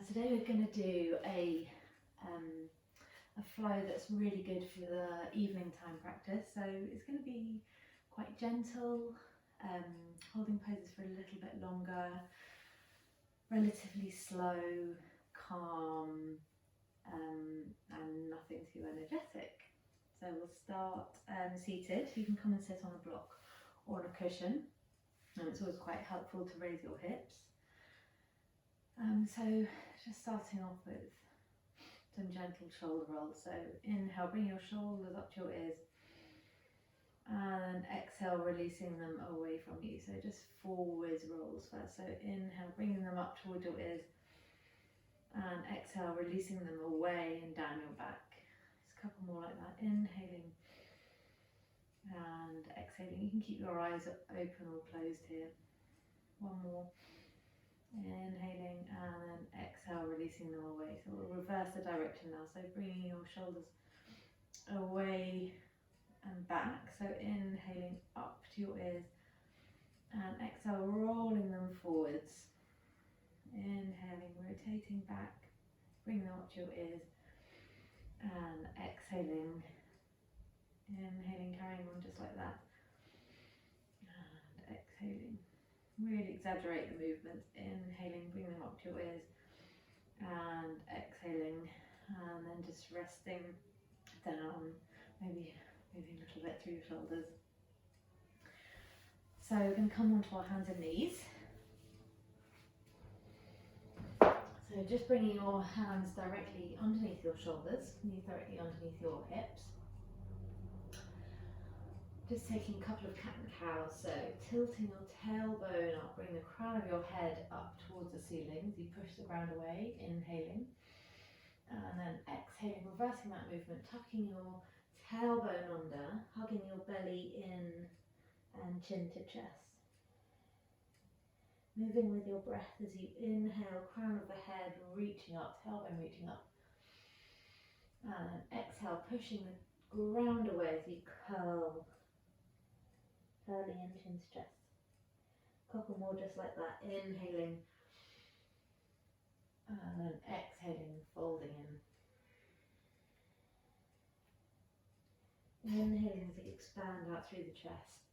Today we're going to do a flow that's really good for the evening time practice. So it's going to be quite gentle, holding poses for a little bit longer, relatively slow, calm, and nothing too energetic. So we'll start seated. You can come and sit on a block or on a cushion, and it's always quite helpful to raise your hips. So just starting off with some gentle shoulder rolls. So inhale, bring your shoulders up to your ears, and exhale, releasing them away from you. So just forwards rolls first. So inhale, bringing them up towards your ears, and exhale, releasing them away and down your back. Just a couple more like that. Inhaling and exhaling. You can keep your eyes open or closed here. One more. Inhaling and then exhale, releasing them away. So we'll reverse the direction now. So bringing your shoulders away and back. So inhaling up to your ears and exhale, rolling them forwards. Inhaling, rotating back, bring them up to your ears and exhaling. Inhaling, carrying on just like that. And exhaling. Really exaggerate the movements. Inhaling, bring them up to your ears and exhaling, and then just resting down, maybe moving a little bit through your shoulders. So we're going to come onto our hands and knees. So just bringing your hands directly underneath your shoulders, knees directly underneath your hips. Just taking a couple of cat and cows, so tilting your tailbone up, bring the crown of your head up towards the ceiling as you push the ground away, inhaling. And then exhaling, reversing that movement, tucking your tailbone under, hugging your belly in and chin to chest. Moving with your breath as you inhale, crown of the head reaching up, tailbone reaching up. And then exhale, pushing the ground away as you curl. Curling in, chin to chest. Couple more just like that. Inhaling and then exhaling, folding in. Inhaling as you expand out through the chest.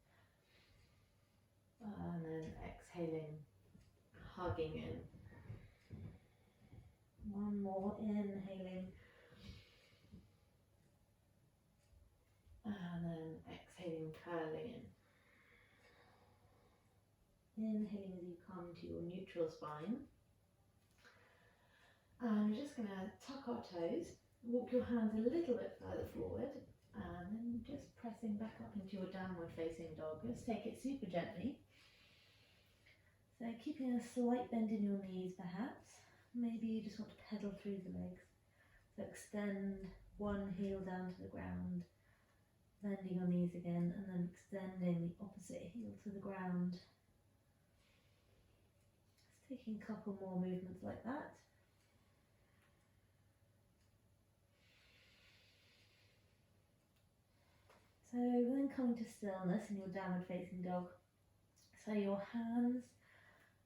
And then exhaling, hugging in. One more, inhaling. And then exhaling, curling in. Inhaling as you come to your neutral spine. And we're just going to tuck our toes, walk your hands a little bit further forward, and then just pressing back up into your downward facing dog. Let's take it super gently. So keeping a slight bend in your knees perhaps. Maybe you just want to pedal through the legs. So extend one heel down to the ground, bending your knees again, and then extending the opposite heel to the ground. Taking a couple more movements like that. So then coming to stillness in your downward facing dog. So your hands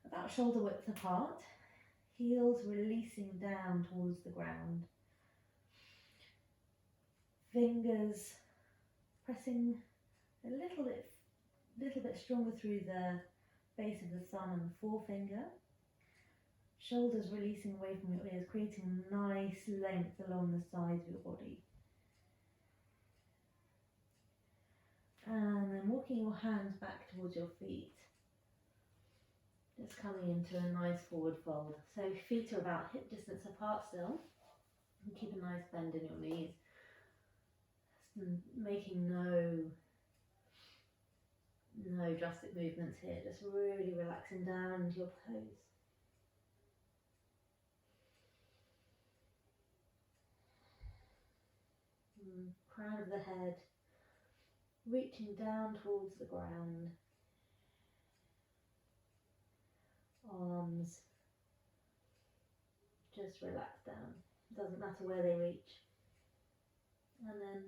about shoulder width apart, heels releasing down towards the ground. Fingers pressing a little bit stronger through the base of the thumb and the forefinger. Shoulders releasing away from your ears, creating a nice length along the sides of your body. And then walking your hands back towards your feet. Just coming into a nice forward fold. So feet are about hip distance apart still. And keep a nice bend in your knees. Making no drastic movements here. Just really relaxing down into your pose. Crown of the head reaching down towards the ground. Arms just relax down. Doesn't matter where they reach. And then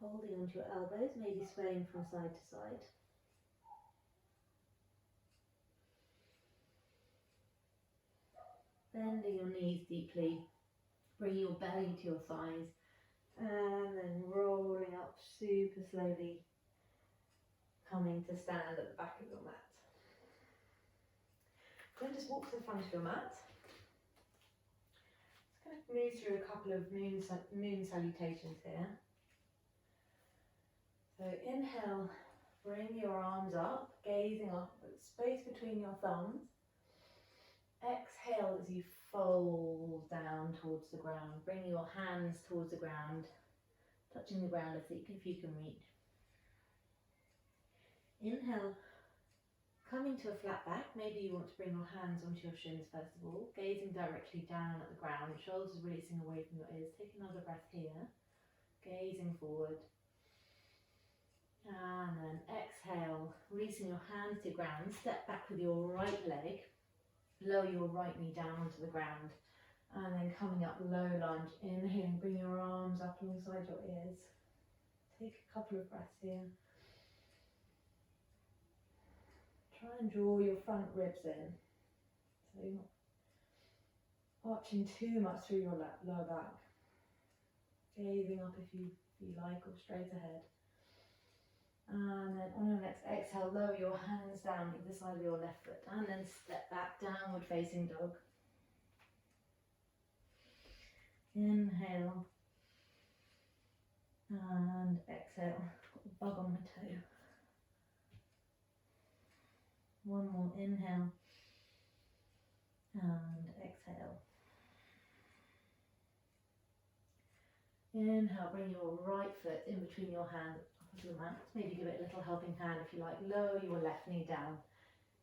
holding onto your elbows, maybe swaying from side to side. Bending your knees deeply, bring your belly to your thighs, and then rolling up super slowly, coming to stand at the back of your mat. Then just walk to the front of your mat. Just going to move through a couple of moon salutations here. So inhale, bring your arms up, gazing up at the space between your thumbs. Exhale as you fold down towards the ground. Bring your hands towards the ground, touching the ground if you can reach. Inhale, coming to a flat back. Maybe you want to bring your hands onto your shins first of all, gazing directly down at the ground, shoulders releasing away from your ears. Take another breath here, gazing forward. And then exhale, releasing your hands to the ground. Step back with your right leg. Lower your right knee down onto the ground, and then coming up low lunge. Inhaling, bring your arms up alongside your ears. Take a couple of breaths here. Try and draw your front ribs in, so you're not arching too much through your lower back. Gazing up if you like, or straight ahead. And then on your next exhale, lower your hands down to the side of your left foot, and then step back, downward facing dog. Inhale, and exhale. Got a bug on my toe. One more, inhale, and exhale. Inhale, bring your right foot in between your hands. The mat. Maybe give it a little helping hand if you like. Lower your left knee down.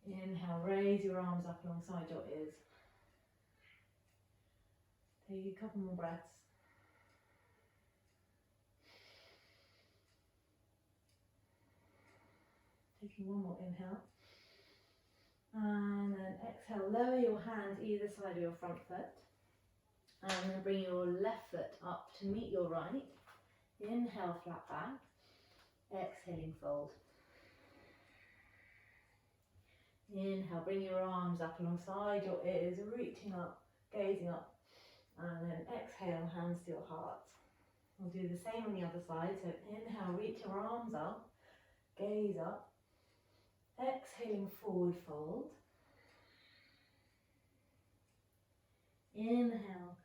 Inhale, raise your arms up alongside your ears. Take a couple more breaths. Taking one more inhale. And then exhale, lower your hands either side of your front foot. And then bring your left foot up to meet your right. Inhale, flat back. Exhaling, fold. Inhale, bring your arms up alongside your ears, reaching up, gazing up. And then exhale, hands to your heart. We'll do the same on the other side. So inhale, reach your arms up, gaze up. Exhaling, forward fold. Inhale,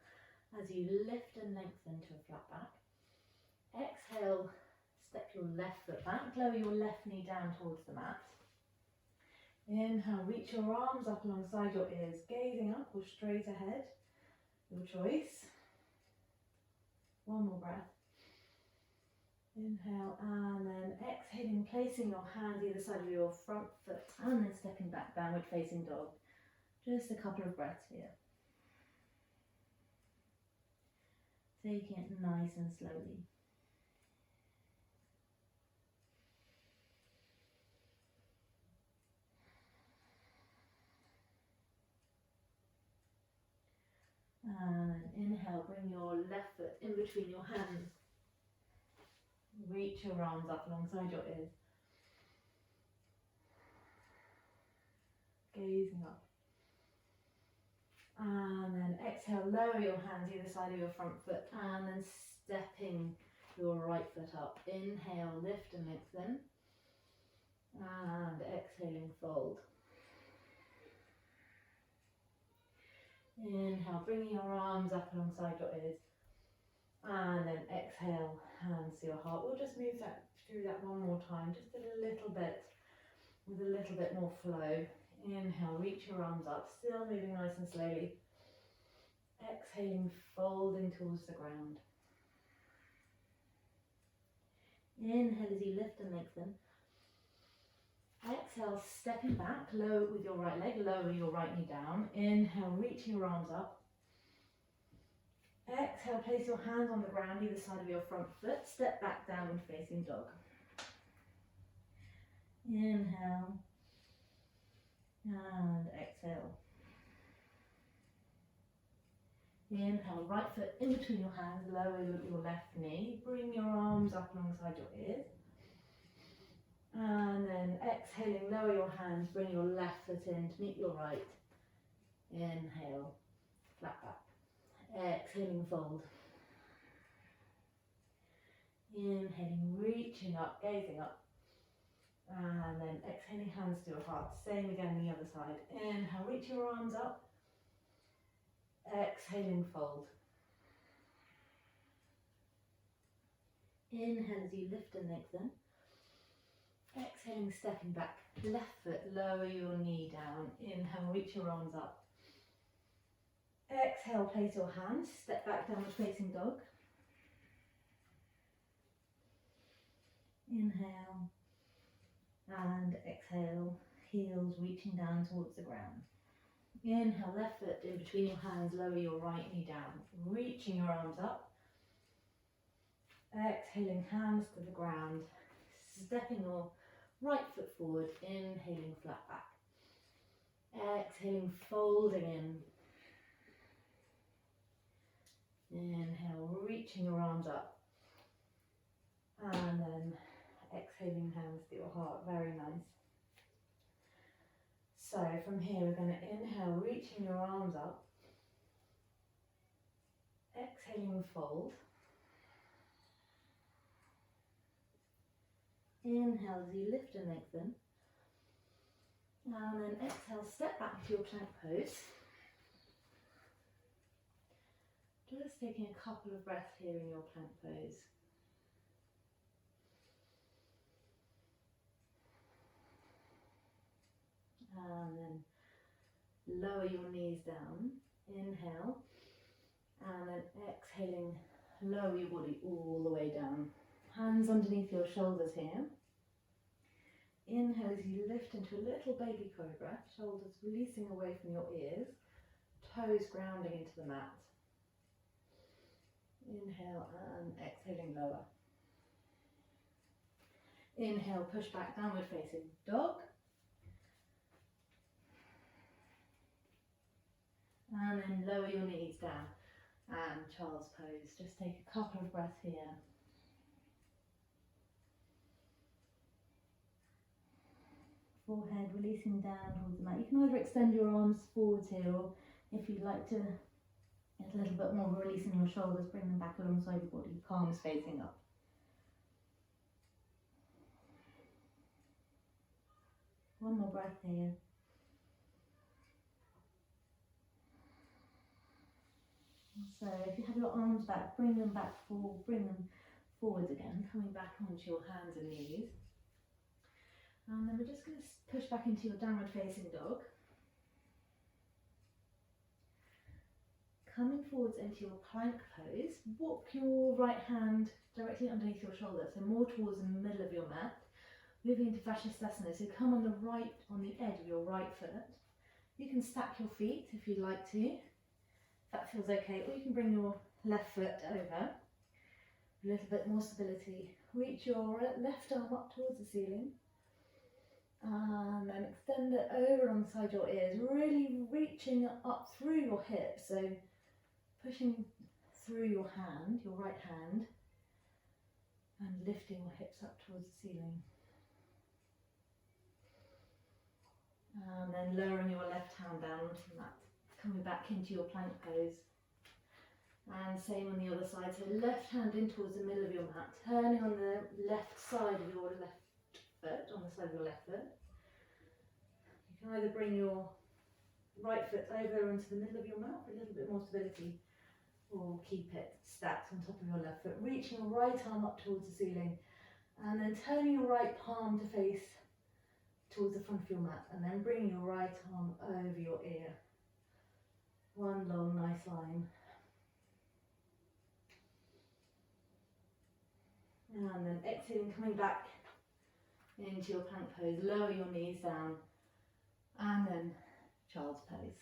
as you lift and lengthen to a flat back. Exhale, step your left foot back, lower your left knee down towards the mat. Inhale, reach your arms up alongside your ears, gazing up or straight ahead, your choice. One more breath. Inhale, and then exhaling, placing your hands either side of your front foot, and then stepping back, downward facing dog. Just a couple of breaths here. Taking it nice and slowly. And inhale, bring your left foot in between your hands. Reach your arms up alongside your ears. Gazing up. And then exhale, lower your hands either side of your front foot, and then stepping your right foot up. Inhale, lift and lengthen. And exhaling, fold. Inhale, bringing your arms up alongside your ears. And then exhale, hands to your heart. We'll just move through that one more time, just a little bit, with a little bit more flow. Inhale, reach your arms up, still moving nice and slowly. Exhaling, folding towards the ground. Inhale as you lift and lengthen. Exhale, stepping back, low with your right leg, lower your right knee down. Inhale, reaching your arms up. Exhale, place your hands on the ground, either side of your front foot. Step back, downward facing dog. Inhale. And exhale. Inhale, right foot in between your hands, lower your left knee. Bring your arms up alongside your ears. And then exhaling, lower your hands, bring your left foot in to meet your right. Inhale. flat back. Exhaling, fold. Inhaling, reaching up, gazing up. And then exhaling, hands to your heart. Same again the other side. Inhale, reach your arms up. Exhaling, fold. Inhale as you lift and lengthen. Exhaling, stepping back. Left foot, lower your knee down. Inhale, reach your arms up. Exhale, place your hands. Step back, downward facing dog. Inhale. And exhale, heels reaching down towards the ground. Inhale, left foot in between your hands, lower your right knee down, reaching your arms up. Exhaling, hands to the ground, stepping your right foot forward, inhaling, flat back. Exhaling, folding in. Inhale, reaching your arms up. And then exhaling, hands to your heart, very nice. So from here we're going to inhale, reaching your arms up. Exhaling, fold. Inhale as you lift and lengthen. And then exhale, step back to your plank pose. Just taking a couple of breaths here in your plank pose. And then lower your knees down. Inhale. And then exhaling, lower your body all the way down. Hands underneath your shoulders here. Inhale as you lift into a little baby cobra, shoulders releasing away from your ears, toes grounding into the mat. Inhale and exhaling, lower. Inhale, push back, downward facing dog. And then lower your knees down and child's pose. Just take a couple of breaths here. Forehead releasing down towards the mat. You can either extend your arms forwards here, or if you'd like to get a little bit more of a release in your shoulders, bring them back alongside your body, palms facing up. One more breath here. So if you have your arms back, bring them forwards again, coming back onto your hands and knees. And then we're just going to push back into your downward facing dog. Coming forwards into your plank pose, walk your right hand directly underneath your shoulder, so more towards the middle of your mat. Moving into Vashisthasana, so come on the edge of your right foot. You can stack your feet if you'd like to, if that feels okay, or you can bring your left foot over. A little bit more stability. Reach your left arm up towards the ceiling. And then extend it over alongside your ears, really reaching up through your hips, so pushing through your hand, your right hand, and lifting your hips up towards the ceiling. And then lowering your left hand down onto the mat, coming back into your plank pose. And same on the other side, so left hand in towards the middle of your mat, turning on the left side of your left foot, on the side of your left foot. You can either bring your right foot over into the middle of your mat for a little bit more stability, or keep it stacked on top of your left foot, reaching your right arm up towards the ceiling, and then turning your right palm to face towards the front of your mat, and then bringing your right arm over your ear. One long nice line. And then exhaling, coming back into your plank pose, lower your knees down, and then child's pose.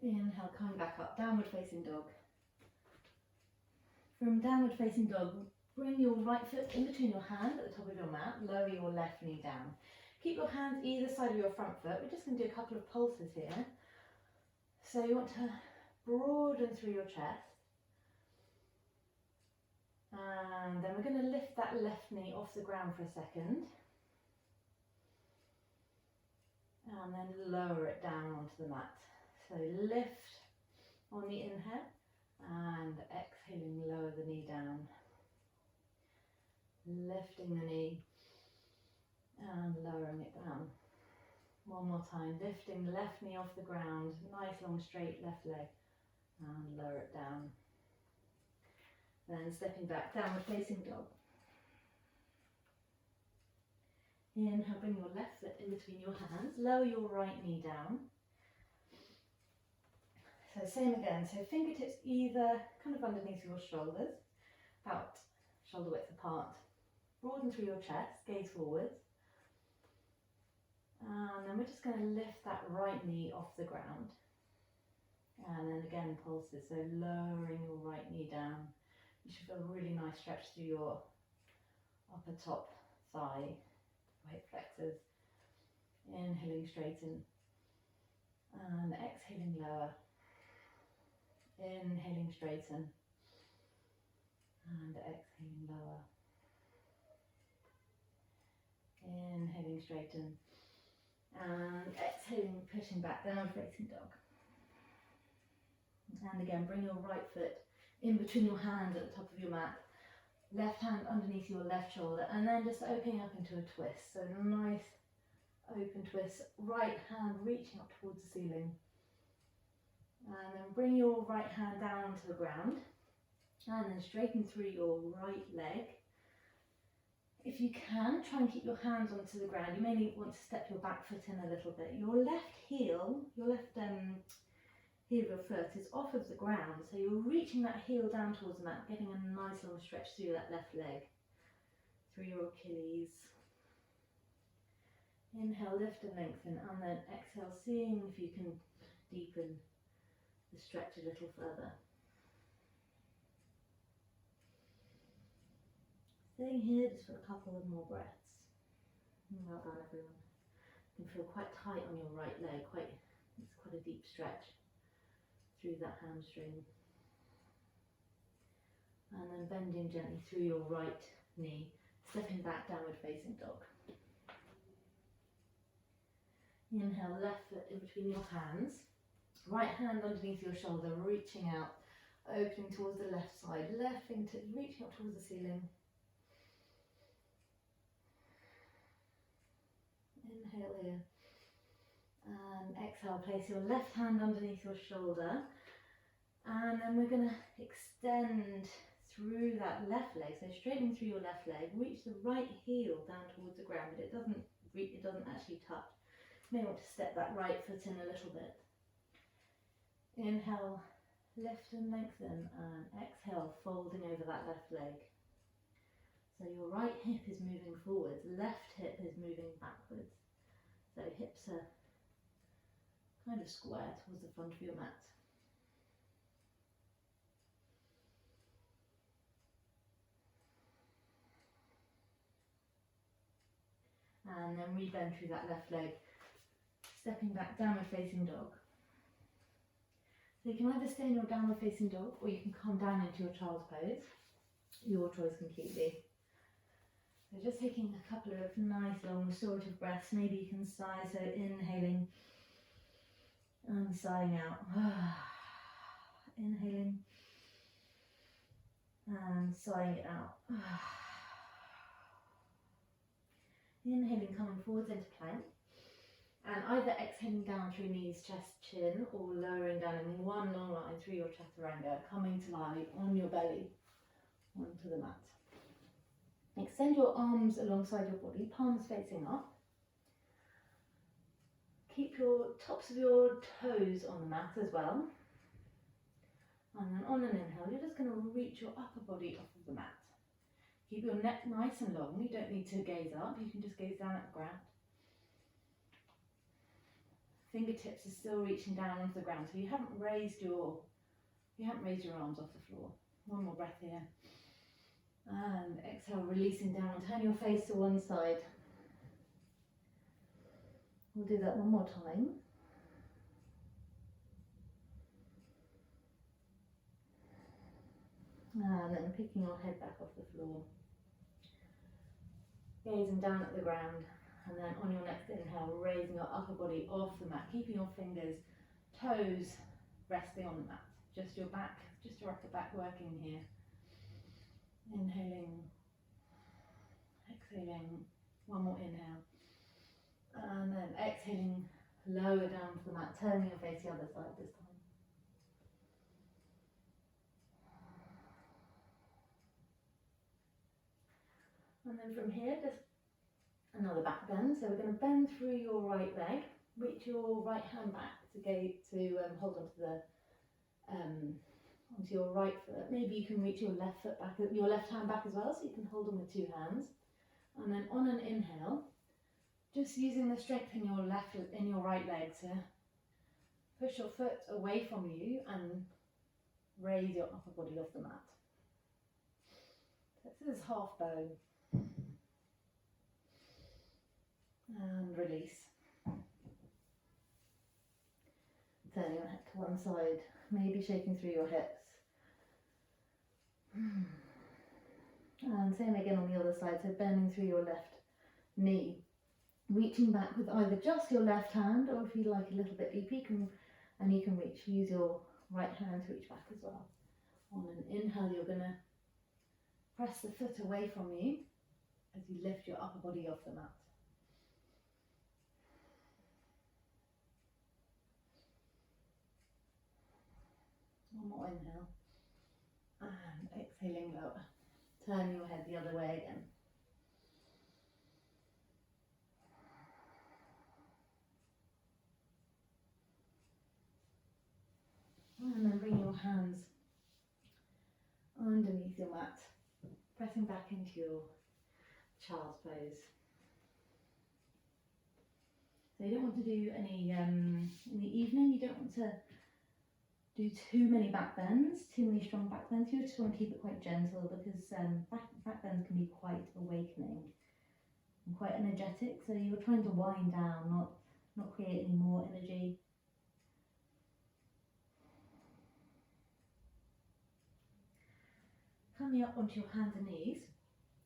Inhale, coming back up, downward facing dog. From downward facing dog, bring your right foot in between your hand at the top of your mat, lower your left knee down. Keep your hands either side of your front foot. We're just going to do a couple of pulses here. So you want to broaden through your chest. And then we're going to lift that left knee off the ground for a second. And then lower it down onto the mat. So lift on the inhale and exhaling, lower the knee down. Lifting the knee and lowering it down. One more time, lifting the left knee off the ground, nice long straight left leg, and lower it down. Then stepping back, downward facing dog. Inhale, bring your left foot in between your hands, lower your right knee down. So same again, so fingertips either kind of underneath your shoulders, about shoulder width apart. Broaden through your chest, gaze forwards. And then we're just going to lift that right knee off the ground. And then again pulses, so lowering your right knee down. You should feel a really nice stretch through your upper top thigh, hip flexors. Inhaling, straighten. And exhaling, lower. Inhaling, straighten. And exhaling, lower. Inhaling, straighten. And exhaling, pushing back, downward facing dog. And again, bring your right foot in between your hands at the top of your mat. Left hand underneath your left shoulder, and then just opening up into a twist. So nice open twist. Right hand reaching up towards the ceiling. And then bring your right hand down onto the ground. And then straighten through your right leg. If you can, try and keep your hands onto the ground. You may want to step your back foot in a little bit. Your left heel, your left heel of your foot is off of the ground. So you're reaching that heel down towards the mat, getting a nice long stretch through that left leg, through your Achilles. Inhale, lift and lengthen, and then exhale, seeing if you can deepen the stretch a little further. Staying here just for a couple of more breaths. Well done, everyone. You can feel quite tight on your right leg, it's quite a deep stretch through that hamstring. And then bending gently through your right knee, stepping back, downward facing dog. Inhale, left foot in between your hands, right hand underneath your shoulder, reaching out, opening towards the left side, left fingertips reaching up towards the ceiling. Inhale here, and exhale, place your left hand underneath your shoulder, and then we're going to extend through that left leg, so straightening through your left leg, reach the right heel down towards the ground, but it doesn't actually touch. You may want to step that right foot in a little bit. Inhale, lift and lengthen, and exhale, folding over that left leg. So your right hip is moving forwards, left hip is moving backwards. So hips are kind of square towards the front of your mat. And then rebend through that left leg, stepping back, downward facing dog. So you can either stay in your downward facing dog, or you can come down into your child's pose. Your choice completely. So just taking a couple of nice long restorative breaths. Maybe you can sigh, so inhaling and sighing out. Inhaling and sighing it out. Inhaling, coming forwards into plank. And either exhaling down through knees, chest, chin, or lowering down in one long line through your chaturanga, coming to lie on your belly onto the mat. Extend your arms alongside your body, palms facing up. Keep your tops of your toes on the mat as well. And then on an inhale, you're just going to reach your upper body off of the mat. Keep your neck nice and long. You don't need to gaze up. You can just gaze down at the ground. Fingertips are still reaching down onto the ground, so you haven't raised your arms off the floor. One more breath here. And exhale, releasing down. Turn your face to one side. We'll do that one more time. And then picking your head back off the floor, gazing down at the ground, and then on your next inhale, raising your upper body off the mat, keeping your fingers, toes resting on the mat. Just your back, just your upper back working here. Inhaling, exhaling, one more inhale. And then exhaling, lower down to the mat, turning your face the other side this time. And then from here, just another back bend. So we're going to bend through your right leg, reach your right hand back to hold onto the onto your right foot. Maybe you can reach your left foot back, your left hand back as well, so you can hold on with two hands. And then on an inhale, just using the strength in your right leg to push your foot away from you and raise your upper body off the mat. So this is half bow. And release. Turning your head to one side, maybe shaking through your hips. And same again on the other side, so bending through your left knee. Reaching back with either just your left hand, or if you like a little bit deeper, you can use your right hand to reach back as well. On an inhale, you're going to press the foot away from you as you lift your upper body off the mat. One more inhale. And exhaling lower. Turn your head the other way again. And then bring your hands underneath your mat, pressing back into your child's pose. So you don't want to do any, in the evening, you don't want to do too many back bends, too many strong back bends. You just want to keep it quite gentle, because back bends can be quite awakening and quite energetic. So you're trying to wind down, not create any more energy. Coming up onto your hands and knees,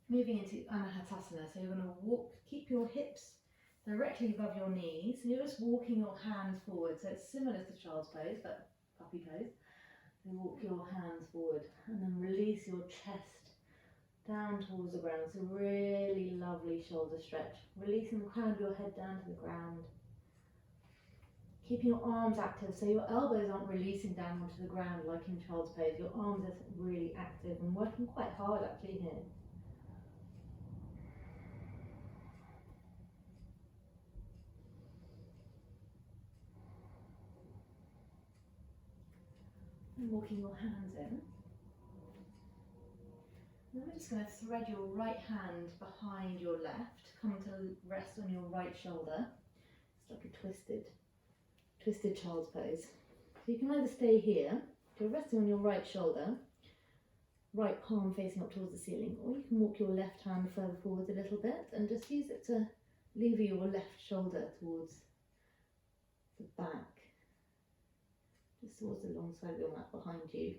moving into Anahatasana. So you're going to keep your hips directly above your knees. So you're just walking your hands forward. So it's similar to child's pose, but puppy pose. So walk your hands forward and then release your chest down towards the ground. So really lovely shoulder stretch. Releasing the crown of your head down to the ground. Keeping your arms active, so your elbows aren't releasing down onto the ground like in child's pose. Your arms are really active and working quite hard actually here. And walking your hands in. And then we're just going to thread your right hand behind your left, coming to rest on your right shoulder. It's like a twisted child's pose. So you can either stay here, if you're resting on your right shoulder, right palm facing up towards the ceiling, or you can walk your left hand further forward a little bit and just use it to lever your left shoulder towards the back, just towards the long side of your mat behind you.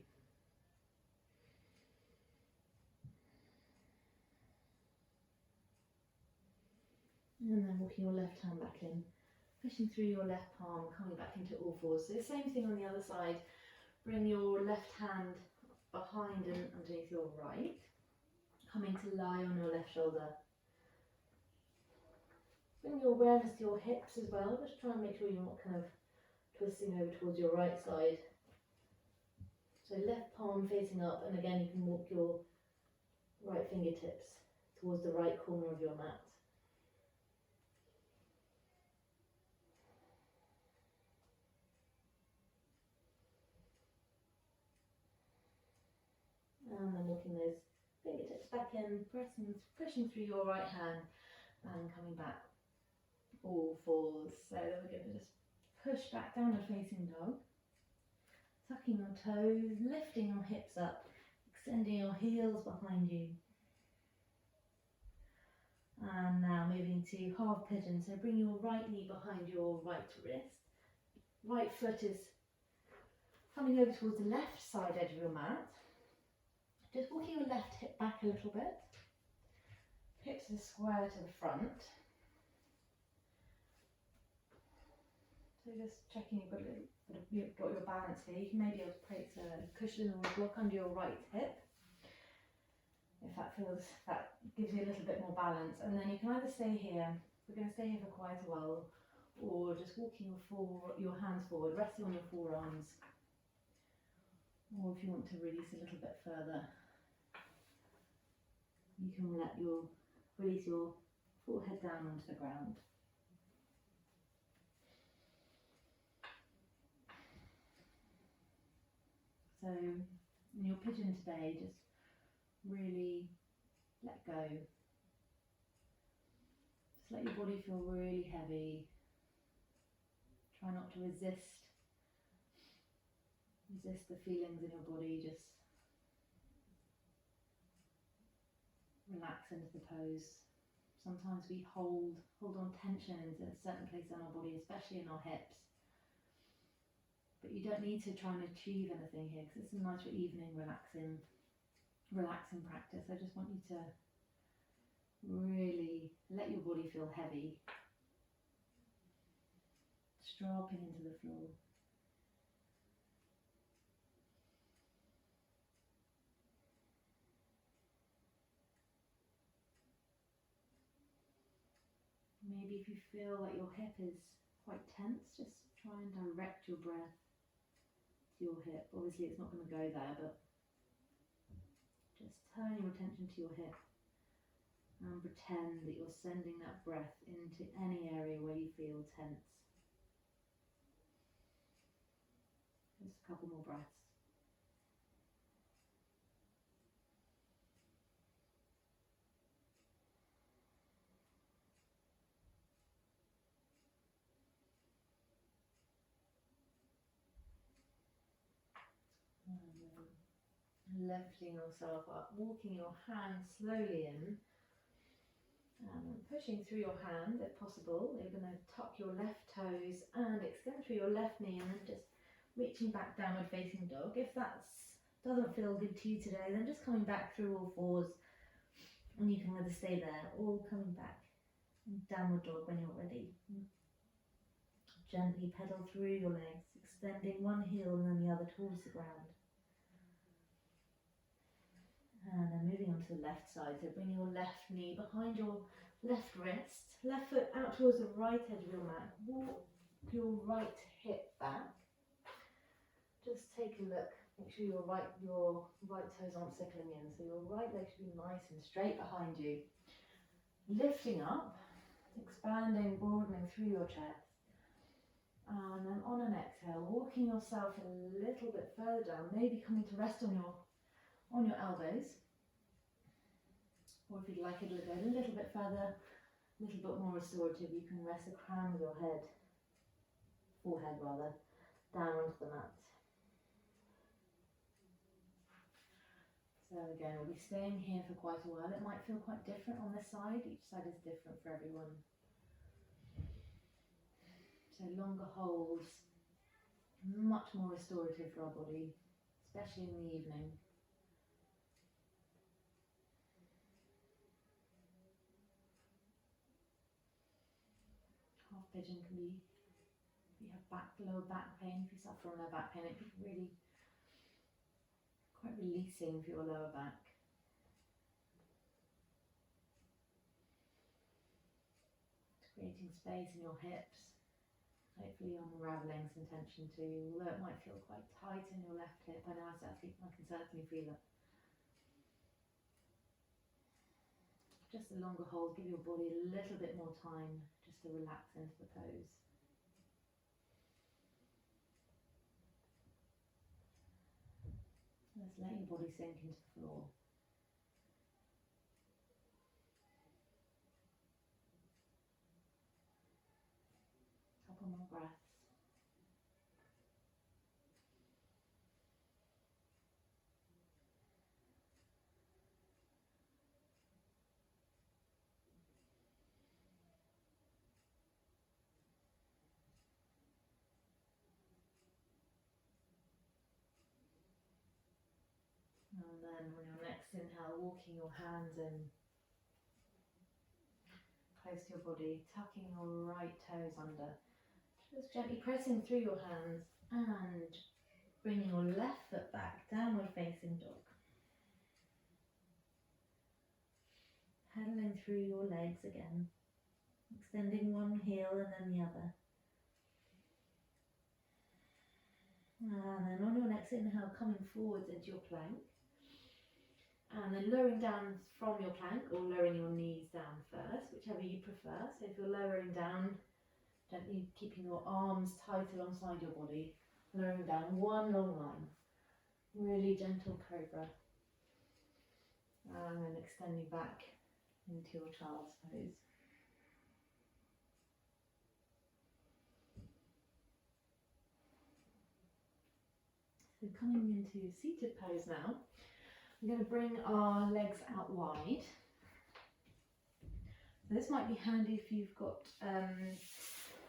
And then walking your left hand back in, pushing through your left palm, coming back into all fours. So same thing on the other side. Bring your left hand behind and underneath your right, coming to lie on your left shoulder. Bring your awareness to your hips as well. Just try and make sure you're not kind of twisting over towards your right side. So left palm facing up, and again you can walk your right fingertips towards the right corner of your mat. And then walking those fingertips back in, pushing through your right hand and coming back all fours. So then we're going to just push back down to facing dog, tucking your toes, lifting your hips up, extending your heels behind you. And now moving to half pigeon. So bring your right knee behind your right wrist. Right foot is coming over towards the left side edge of your mat. Just walking your left hip back a little bit. Hips are square to the front. So just checking you've got your balance here. You can maybe able to place a cushion or a block under your right hip. If that gives you a little bit more balance. And then you can either stay here, we're going to stay here for quite a while, or just walking your hands forward, resting on your forearms. Or if you want to release a little bit further, you can release your forehead down onto the ground. So in your pigeon today, just really let go. Just let your body feel really heavy. Try not to resist the feelings in your body. Just relax into the pose. Sometimes we hold on tension into a certain place in our body, especially in our hips. But you don't need to try and achieve anything here, because it's a nice evening relaxing practice. I just want you to really let your body feel heavy, just dropping into the floor. Maybe if you feel like your hip is quite tense, just try and direct your breath to your hip. Obviously it's not going to go there, but just turn your attention to your hip and pretend that you're sending that breath into any area where you feel tense. Just a couple more breaths. Lifting yourself up, walking your hands slowly in, pushing through your hand if possible. You're going to tuck your left toes and extend through your left knee, and then just reaching back, downward facing dog. If that doesn't feel good to you today, then just coming back through all fours, and you can either stay there or coming back, downward dog when you're ready. Gently pedal through your legs, extending one heel and then the other towards the ground. And then moving on to the left side, so bring your left knee behind your left wrist, left foot out towards the right edge of your mat. Walk your right hip back. Just take a look, make sure your right toes aren't sickling in, so your right leg should be nice and straight behind you. Lifting up, expanding, broadening through your chest. And then on an exhale, walking yourself a little bit further down, maybe coming to rest on your elbows, or if you'd like it to go a little bit further, a little bit more restorative, you can rest the crown of your forehead down onto the mat. So again, we'll be staying here for quite a while. It might feel quite different on this side, each side is different for everyone. So longer holds, much more restorative for our body, especially in the evening. Half pigeon can be, if you have lower back pain, if you suffer from lower back pain, it can be really quite releasing for your lower back. Creating space in your hips, hopefully unravelling some tension too, although it might feel quite tight in your left hip. I know I can certainly feel it. Just a longer hold, give your body a little bit more time just to relax into the pose. Just let your body sink into the floor. Couple more breaths. And then on your next next inhale, walking your hands in close to your body, tucking your right toes under. Just gently pressing through your hands and bringing your left foot back, downward facing dog. Pedaling through your legs again, extending one heel and then the other. And then on your next inhale, coming forwards into your plank. And then lowering down from your plank, or lowering your knees down first, whichever you prefer. So if you're lowering down, gently keeping your arms tight alongside your body, lowering down one long line. Really gentle cobra. And then extending back into your child's pose. So coming into seated pose now, we're going to bring our legs out wide. So this might be handy if you've got,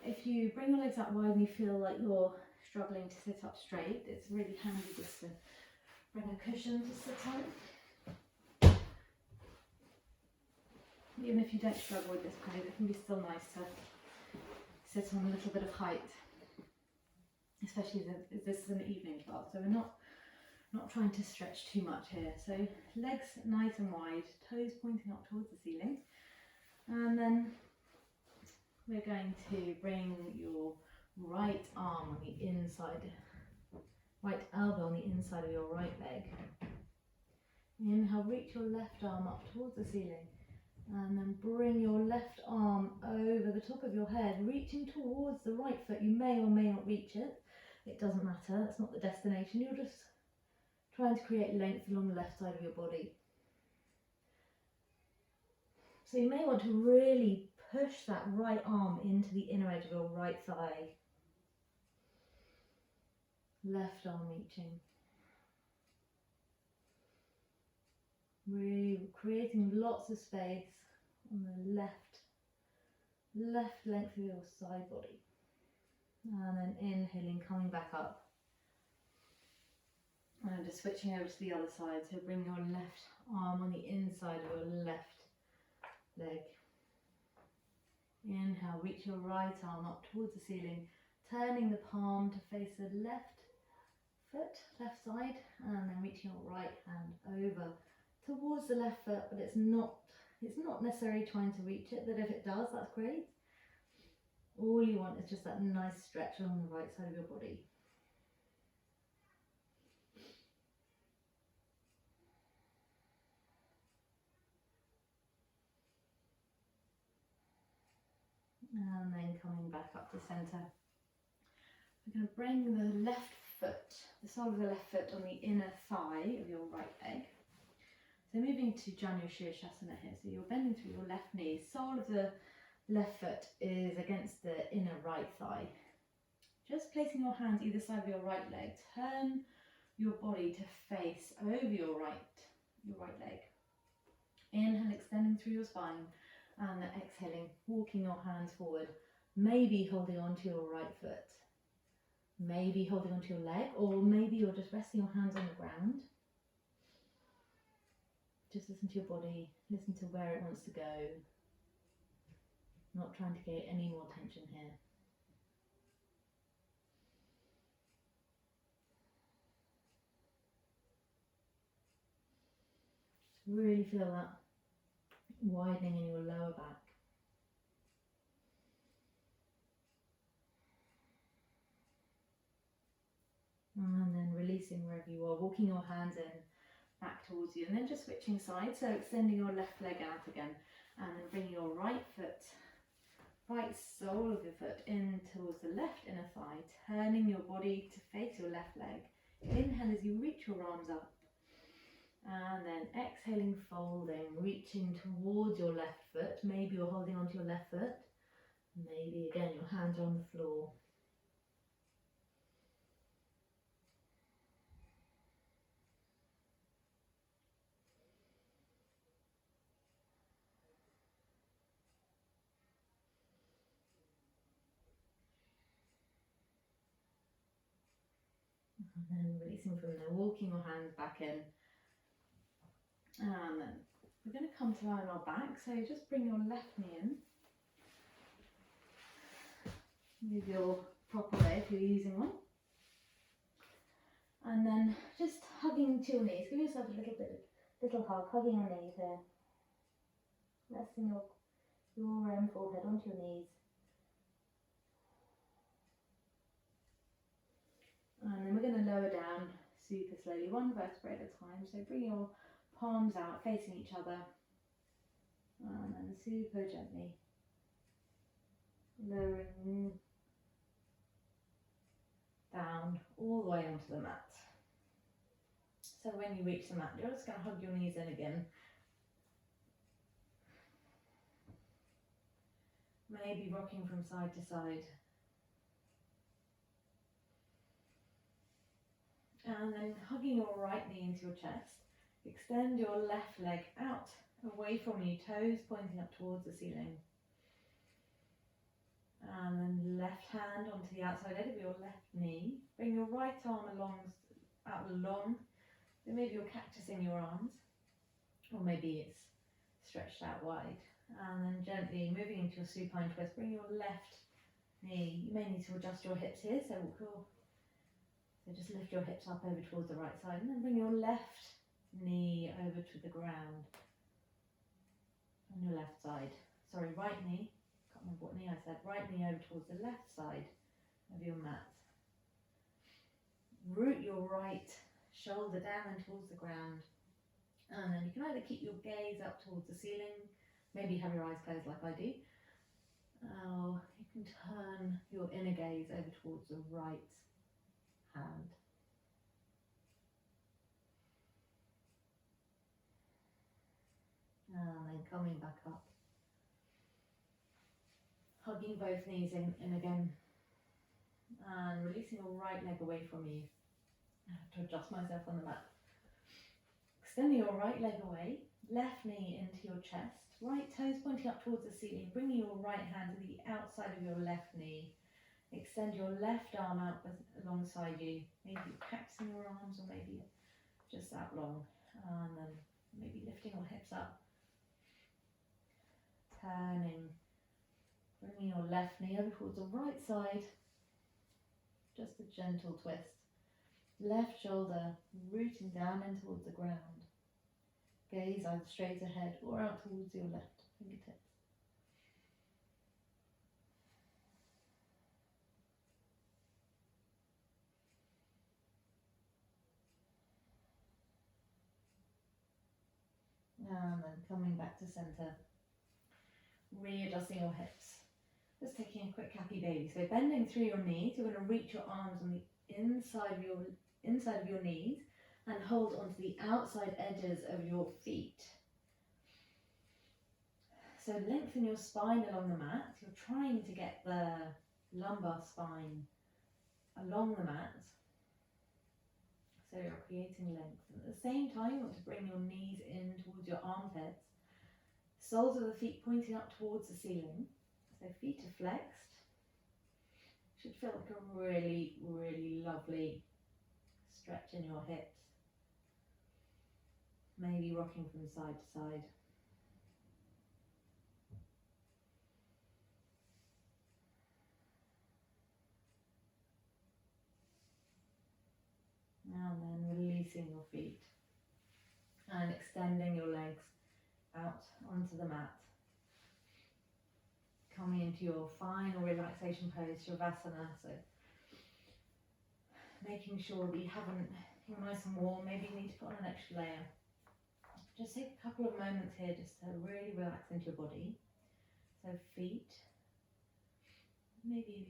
if you bring your legs out wide and you feel like you're struggling to sit up straight, it's really handy just to bring a cushion to sit on. Even if you don't struggle with this pose, it can be still nice to sit on a little bit of height, especially as this is an evening class, so we're not trying to stretch too much here. So legs nice and wide, toes pointing up towards the ceiling, and then we're going to bring your right arm on the inside, right elbow on the inside of your right leg. Inhale, reach your left arm up towards the ceiling, and then bring your left arm over the top of your head, reaching towards the right foot. You may or may not reach it. It doesn't matter, that's not the destination. You're just trying to create length along the left side of your body. So you may want to really push that right arm into the inner edge of your right thigh. Left arm reaching. Really creating lots of space on the left length of your side body. And then inhaling, coming back up. And just switching over to the other side. So bring your left arm on the inside of your left leg. Inhale, reach your right arm up towards the ceiling, turning the palm to face the left foot, left side, and then reaching your right hand over towards the left foot, but it's not necessarily trying to reach it, but if it does, that's great. All you want is just that nice stretch along the right side of your body. And then coming back up to centre. We're going to bring the left foot, the sole of the left foot on the inner thigh of your right leg. So moving to Janu Shirshasana here. So you're bending through your left knee. Sole of the left foot is against the inner right thigh. Just placing your hands either side of your right leg. Turn your body to face over your right leg. Inhale, extending through your spine. And exhaling, walking your hands forward, maybe holding onto your right foot, maybe holding onto your leg, or maybe you're just resting your hands on the ground. Just listen to your body, listen to where it wants to go, not trying to get any more tension here. Really feel that widening in your lower back. And then releasing wherever you are, walking your hands in, back towards you, and then just switching sides, so extending your left leg out again, and then bringing your right foot, right sole of your foot in towards the left inner thigh, turning your body to face your left leg. Inhale as you reach your arms up. And then exhaling, folding, reaching towards your left foot. Maybe you're holding onto your left foot. Maybe again your hands are on the floor. And then releasing from there, walking your hands back in. And then we're going to come to lie on our back, so just bring your left knee in. Move your proper leg if you're using one. And then just hugging to your knees. Give yourself a little hug, hugging your knees here. Resting your forehead onto your knees. And then we're going to lower down super slowly, one vertebrae at a time. So bring your palms out, facing each other. And then super gently lowering down all the way onto the mat. So when you reach the mat, you're just going to hug your knees in again. Maybe rocking from side to side. And then hugging your right knee into your chest. Extend your left leg out, away from you, toes pointing up towards the ceiling. And then left hand onto the outside edge of your left knee. Bring your right arm out long. So maybe you're cactusing your arms, or maybe it's stretched out wide. And then gently moving into your supine twist, bring your left knee. You may need to adjust your hips here, so just lift your hips up over towards the right side, and then bring your left knee over to the ground on your left side. Sorry, right knee. Can't remember what knee I said. Right knee over towards the left side of your mat. Root your right shoulder down and towards the ground, and then you can either keep your gaze up towards the ceiling, maybe have your eyes closed like I do, or you can turn your inner gaze over towards the right hand. And then coming back up, hugging both knees in again, and releasing your right leg away from you. I have to adjust myself on the mat. Extending your right leg away, left knee into your chest, right toes pointing up towards the ceiling, bringing your right hand to the outside of your left knee. Extend your left arm out alongside you. Maybe you're cactusing your arms, or maybe just that long. And then maybe lifting your hips up. Turning, bringing your left knee over towards the right side. Just a gentle twist. Left shoulder rooting down in towards the ground. Gaze either straight ahead or out towards your left fingertips. And then coming back to center, readjusting your hips. Just taking a quick happy baby. So bending through your knees, you're going to reach your arms on the inside of your knees and hold onto the outside edges of your feet. So lengthen your spine along the mat. You're trying to get the lumbar spine along the mat. So you're creating length. And at the same time, you want to bring your knees in towards your armpits. Soles of the feet pointing up towards the ceiling. So feet are flexed. Should feel like a really, really lovely stretch in your hips. Maybe rocking from side to side. And then releasing your feet and extending your legs out onto the mat. Coming into your final relaxation pose, Shavasana. So making sure that you're nice and warm. Maybe you need to put on an extra layer. Just take a couple of moments here just to really relax into your body. So feet, maybe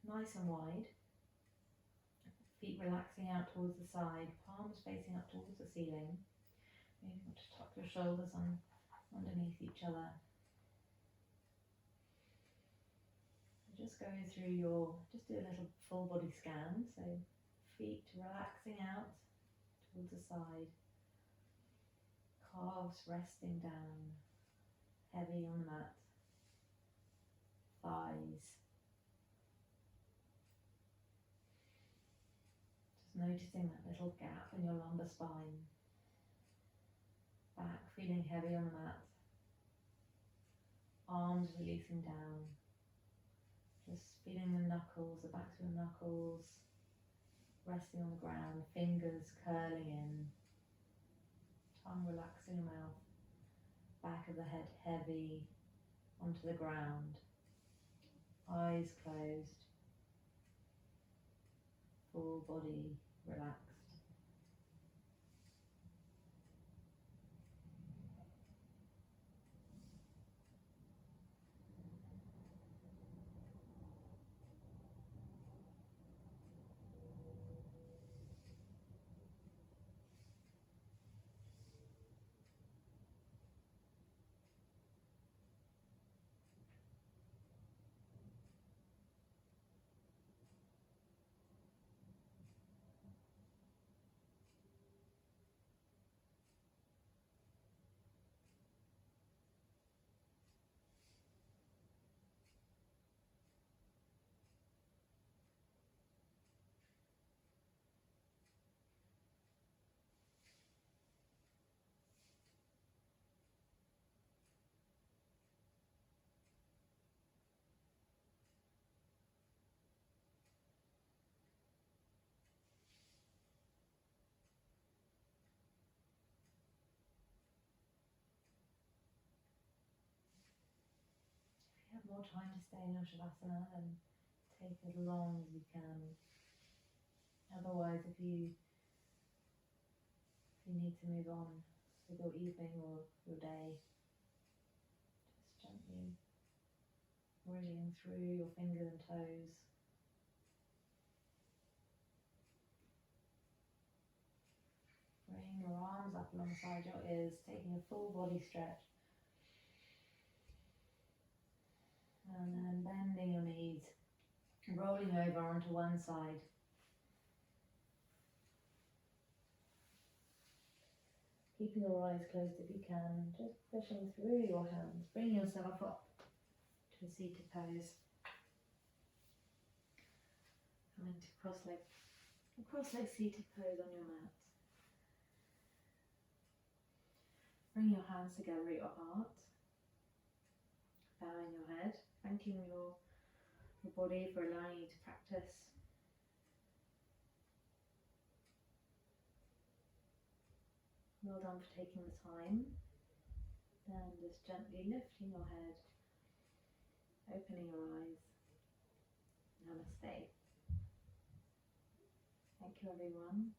nice and wide. Feet relaxing out towards the side, palms facing up towards the ceiling. Maybe you want to tuck your shoulders underneath each other. Just going through just do a little full body scan. So feet relaxing out towards the side. Calves resting down, heavy on the mat. Thighs. Just noticing that little gap in your lumbar spine. Back feeling heavy on the mat. Arms releasing down. Just feeling the knuckles, the backs of the knuckles resting on the ground, fingers curling in, tongue relaxing mouth, back of the head heavy onto the ground, eyes closed, full body relaxed. If you have more time to stay in your Shavasana, then take as long as you can. Otherwise, if you need to move on with your evening or your day, just gently wriggling through your fingers and toes. Bring your arms up alongside your ears, taking a full body stretch. And then bending your knees, rolling over onto one side. Keeping your eyes closed if you can, just pushing through your hands, bring yourself up to a seated pose. Coming to cross-leg seated pose on your mat. Bring your hands together at your heart, bowing your head, thanking your body for allowing you to practice. Well done for taking the time. Then just gently lifting your head, opening your eyes. Namaste. Thank you everyone.